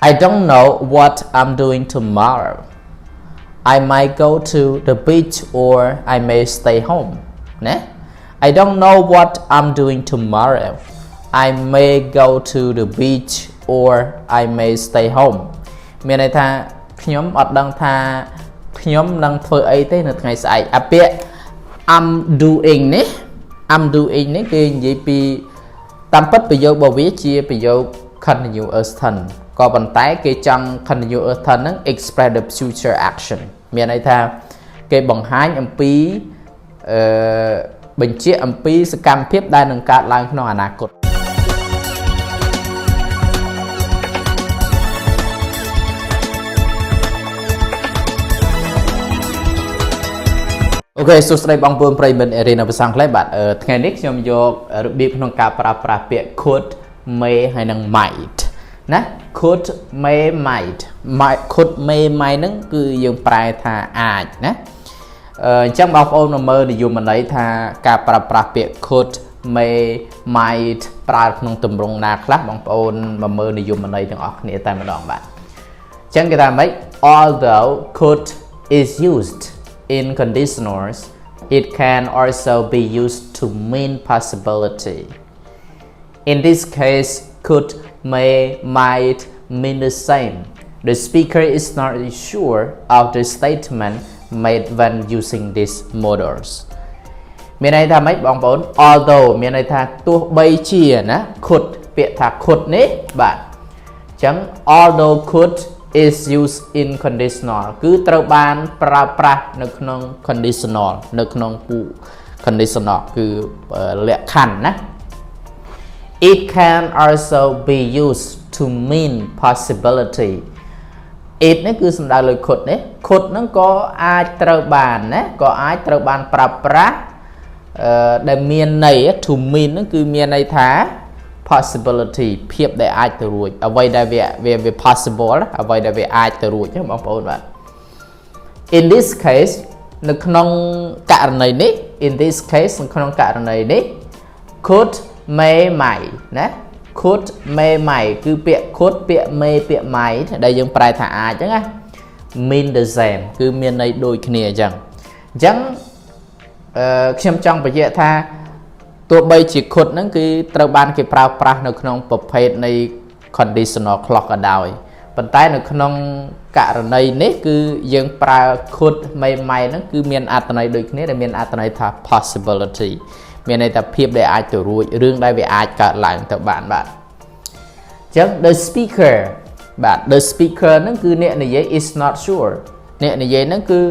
I don't know what I'm doing tomorrow I might go to the beach or I may stay home ណា I don't know what I'm doing tomorrow I may go to the beach or I may stay home មានន័យថាខ្ញុំអត់ដឹងថាខ្ញុំនឹងធ្វើអីទេនៅថ្ងៃស្អែកអាពាក្យ I'm doing នេះ I'm doing នេះគេនិយាយពីតាមពិតប្រយោគរបស់វាជាប្រយោគ continuous tense ក៏ប៉ុន្តែគេចង់ continuous tense ហ្នឹង express the future action មានន័យថាគេបង្ហាញអំពីបញ្ជាក់អំពីសកម្មភាពដែលនឹងកើតឡើងក្នុងអនាគតអូខេសួស្តីបងប្អូនប្រិយមិត្តរៀនភាសាអង់គ្លេសបាទថ្ងៃនេះខ្ញុំយករបៀបក្នុងការប្រើប្រាស់ពាក្យ could may ហើយនិង might ណា could may might could may might ហ្នឹងគឺយើងប្រែថាអាចណាអញ្ចឹងបងប្អូនមើលនិយមន័យថាការប្រើប្រាស់ពាក្យ could may might ប្រើក្នុងទម្រង់ណាខ្លះបងប្អូនមកមើលនិយមន័យទាំងអស់គ្នាតែម្ដងបាទអញ្ចឹងគេថាម៉េច although could is used in conditionals it can also be used to mean possibility in this case could may might mean the same the speaker is not sure of the statement made when using these modals មានន័យថាម៉េចបងប្អូន although មានន័យថាទោះបីជាណា could ពាក្យថា could នេះបាទអញ្ចឹង although could is used in conditional គឺត្រូវបានប្រើប្រាស់នៅក្នុង conditional នៅក្នុងពូ conditional គឺលក្ខខណ្ឌណា it can also be used to mean possibility it នេះគឺសំដៅលើ could នេះ could ហ្នឹងក៏អាចត្រូវបានណាក៏អាចត្រូវបានប្រើប្រាស់ដែលមានន័យ to mean ហ្នឹងគឺមានន័យថា possibility ភាពដែលអាចទៅរួចអ្វីដែលវា possible អ្វីដែលវាអាចទៅរួចបងប្អូនបាទ in this case នៅក្នុងករណីនេះ in this case នៅក្នុងករណីនេះ could may might ណា could may might គឺពាក្យ could ពាក្យ may ពាក្យ might ដែលយើងប្រែថាអាចអញ្ចឹងណា mean the same គឺមានន័យដូចគ្នាអញ្ចឹងខ្ញុំចង់បញ្ជាក់ថាទោះបីជា could ហ្នឹងគឺត្រូវបានគេប្រើប្រាស់នៅក្នុងប្រភេទនៃ conditional clause ក៏ដោយប៉ុន្តែនៅក្នុងករណីនេះគឺយើងប្រើ could may might ហ្នឹងគឺមានអត្ថន័យដូចគ្នាដែលមានអត្ថន័យថា possibility មានន័យថាភាពដែលអាចទៅរួចរឿងដែលវាអាចកើតឡើងទៅបានបាទអញ្ចឹង the speaker បាទ the speaker ហ្នឹងគឺអ្នកនិយាយ is not sure អ្នកនិយាយហ្នឹងគឺ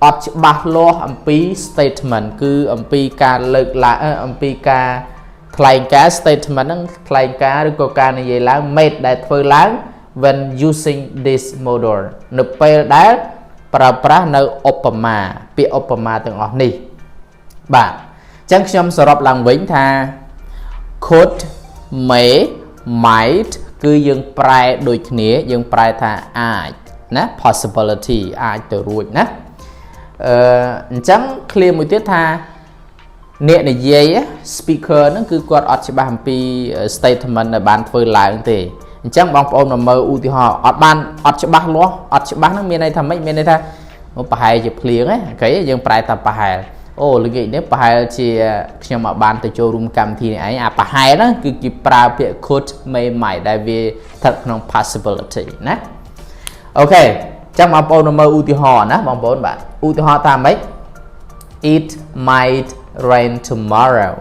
អត់ច្បាស់លាស់អំពី statement គឺអំពីការលើកឡើងអំពីការថ្លែងការណ៍ statement ហ្នឹងថ្លែងការណ៍ឬក៏ការនិយាយឡើង made ដែលធ្វើឡើង when using this model នៅពេលដែលប្រើប្រាស់នៅឧបមាពាក្យឧបមាទាំងអស់នេះបាទអញ្ចឹងខ្ញុំសរុបឡើងវិញថា could may might គឺយើងប្រែដូចគ្នាយើងប្រែថាអាចណា possibility អាចទៅរួចណាអញ្ចឹង clear មួយទៀតថាអ្នកនិយាយ speaker ហ្នឹងគឺគាត់អត់ច្បាស់អំពី statement ដែលបានធ្វើឡើងទេអញ្ចឹងបងប្អូនមកមើលឧទាហរណ៍អត់ច្បាស់លាស់អត់ច្បាស់ហ្នឹងមានន័យថាម៉េចមានន័យថាប្រហែលជាភ្លៀងហ្នឹងអូខេយើងប្រែថាប្រហែលអូល្ងាចនេះប្រហែលជាខ្ញុំមកបានទៅចូលរួមកម្មវិធីនេះឯងអាប្រហែលហ្នឹងគឺគេប្រើពាក្យ could may might ដែលវាស្ថិតក្នុង possibility ណាអូខេចាំបងប្អូនមើលឧទាហរណ៍ណាបងប្អូនបាទឧទាហរណ៍ថាម៉េច it might rain tomorrow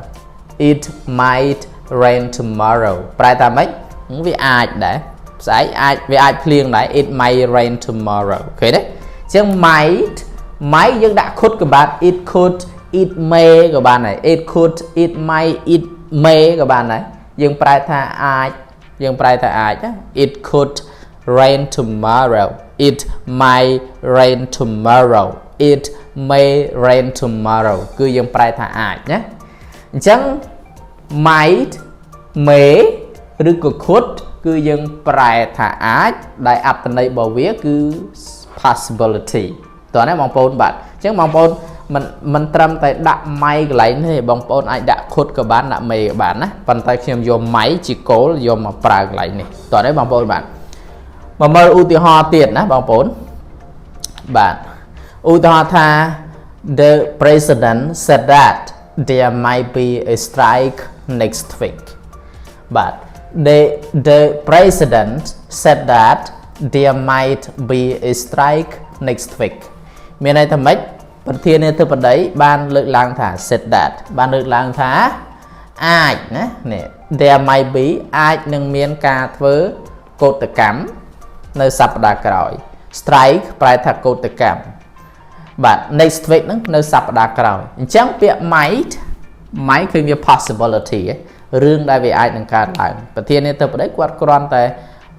it might rain tomorrow ប្រែថាម៉េចវាអាចដែរស្អែកអាចវាអាចភ្លៀងដែរ it might rain tomorrow អូខេទេអញ្ចឹង might យើងដាក់ could ក៏បាន it could it may ក៏បានដែរ it could it might it may ក៏បានដែរយើងប្រែថាអាចយើងប្រែថាអាចណា it could rain tomorrow it might rain tomorrow it may rain tomorrow គឺយើងប្រែថាអាចណាអញ្ចឹង might may ឬក៏ could គឺយើងប្រែថាអាចដែលអត្ថន័យរបស់វាគឺ possibility តោះណាបងប្អូនបាទអញ្ចឹងបងប្អូនមិនត្រឹមតែដាក់ might កន្លែងទេបងប្អូនអាចដាក់ could ក៏បានដាក់ may ក៏បានណាប៉ុន្តែខ្ញុំយក might ជាគោលយកមកប្រើកន្លែងនេះតោះណាបងប្អូនបាទ mà mơ ưu tiêu ho tiền ná bằng bốn bạn ưu tiêu ho tha the president said that there might be a strike next week but the president said that there might be a strike next week miền này thầm mấy phần thiên này từ phần đấy ban lực lang thả said that ban lực lang thả ai nè there might be ai nâng miền ca với cột tự cảm nơi sắp đà cõi strike phải thật cột tự cảm bạn next week nơi sắp đà cõi chẳng biết mightคือมี possibility เรื่องได้về ai nâng ca lại phần thiên này từ phần đấy quạt conแต่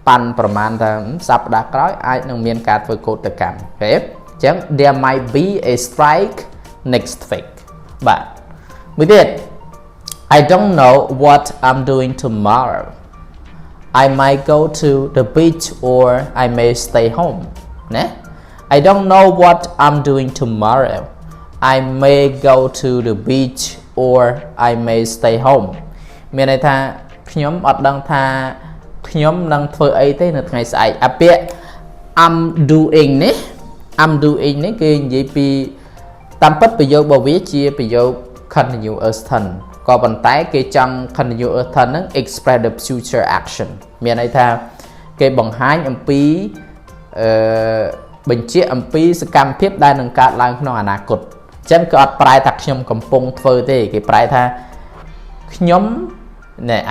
ปันประมาณแต่สัปดาห์ก่อนไอ้หนึ่งมีการฝึกโคตรกรรมเฮ้ยจัง there might be a strike next week but we did I don't know what I'm doing tomorrow I might go to the beach or I may stay home นะ I don't know what I'm doing tomorrow I may go to the beach or I may stay home មានន័យថាខ្ញុំអត់ដឹងថាខ្ញុំនឹងធ្វើអីទេនៅថ្ងៃស្អែកអាពាក្យ I'm doing នេះ I'm doing នេះគេនិយាយពីតាមពិតប្រយោគរបស់វាជាប្រយោគ continuous tense ក៏ប៉ុន្តែគេចង់ continuous tense ហ្នឹង express the future action មានន័យថាគេបង្ហាញអំពីបញ្ជាក់អំពីសកម្មភាពដែលនឹងកើតឡើងក្នុងអនាគតអញ្ចឹងក៏អត់ប្រែថាខ្ញុំកំពុងធ្វើទេគេប្រែថាខ្ញុំ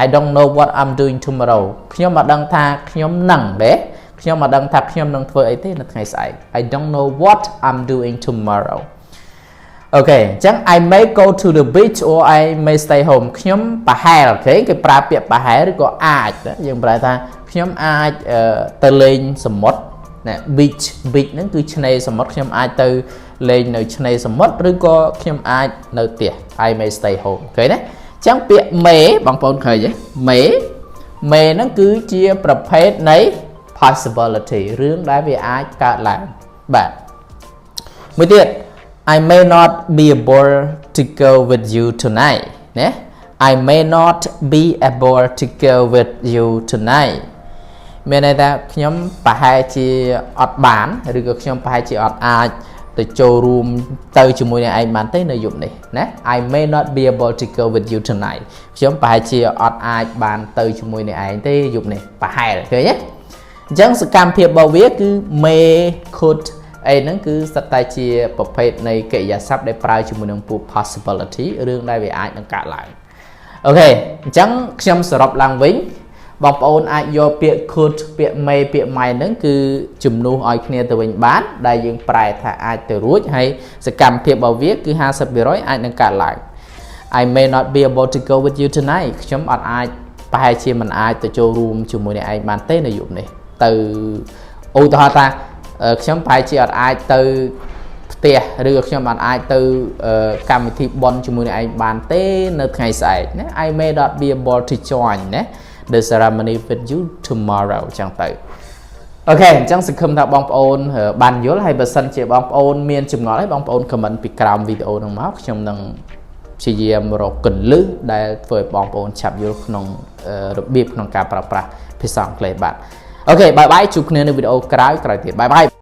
I don't know what I'm doing tomorrow ខ្ញុំមកដឹងថាខ្ញុំនឹងទេខ្ញុំមកដឹងថាខ្ញុំនឹងធ្វើអីទេនៅថ្ងៃស្អែក I don't know what I'm doing tomorrow អូខេអញ្ចឹង I may go to the beach or I may stay home ខ្ញុំប្រហែលអូខេគេប្រើពាក្យប្រហែលឬក៏អាចយើងប្រែថាខ្ញុំអាចទៅលេងសមុទ្រណា beach ហ្នឹងគឺឆ្នេរសមុទ្រខ្ញុំអាចទៅលេងនៅឆ្នេរសមុទ្រឬក៏ខ្ញុំអាចនៅផ្ទះ I may stay home អូខេណាចឹងពាក្យមេបងប្អូនឃើញទេមេហ្នឹងគឺជាប្រភេទនៃ possibility រឿងដែលវាអាចកើតឡើងបាទមួយទៀត I may not be able to go with you tonight ណា I may not be able to go with you tonight មានន័យថាខ្ញុំប្រហែលជាអត់បានឬក៏ខ្ញុំប្រហែលជាអត់អាចទៅចូលរួមទៅជាមួយនឹងឯងបានទេនៅយប់នេះណា I may not be able to go with you tonight ខ្ញុំប្រហែលជាអត់អាចបានទៅជាមួយនឹងឯងទេយប់នេះប្រហែលឃើញទេអញ្ចឹងសកម្មភាពរបស់វាគឺ may could អីហ្នឹងគឺស្ថិតតែជាប្រភេទនៃកិរិយាសព្ទដែលប្រើជាមួយនឹងពួក possibility រឿងដែលវាអាចនឹងកើតឡើងអូខេអញ្ចឹងខ្ញុំសរុបឡើងវិញបងប្អូនអាចយកពាក្យ could ពាក្យ may ពាក្យ might ហ្នឹងគឺជំនួសឲ្យគ្នាទៅវិញបានដែលយើងប្រែថាអាចទៅរួចហើយសកម្មភាពរបស់វាគឺ 50% អាចនឹងកើតឡើង I may not be able to go with you tonight ខ្ញុំអត់អាចប្រហែលជាមិនអាចទៅចូលរួមជាមួយនឹងឯងបានទេនៅយប់នេះទៅឧទាហរណ៍ថាខ្ញុំប្រហែលជាអត់អាចទៅផ្ទះឬក៏ខ្ញុំអត់អាចទៅកម្មវិធីបុណ្យជាមួយនឹងឯងបានទេនៅថ្ងៃស្អែកណា I may not be able to join ណាthe ceremony with you tomorrow ចឹងទៅអូខេអញ្ចឹងសង្ឃឹមថាបងប្អូនបានយល់ហើយបើសិនជាបងប្អូនមានចម្ងល់ហើយបងប្អូន comment ពីក្រោមវីដេអូហ្នឹងមកខ្ញុំនឹងព្យាយាមរកគន្លឹះដែលធ្វើឲ្យបងប្អូនឆាប់យល់ក្នុងរបៀបក្នុងការប្រើប្រាស់ភាសាអង់គ្លេសបាទអូខេបាយបាយជួបគ្នានៅវីដេអូក្រោយទៀតបាយបាយ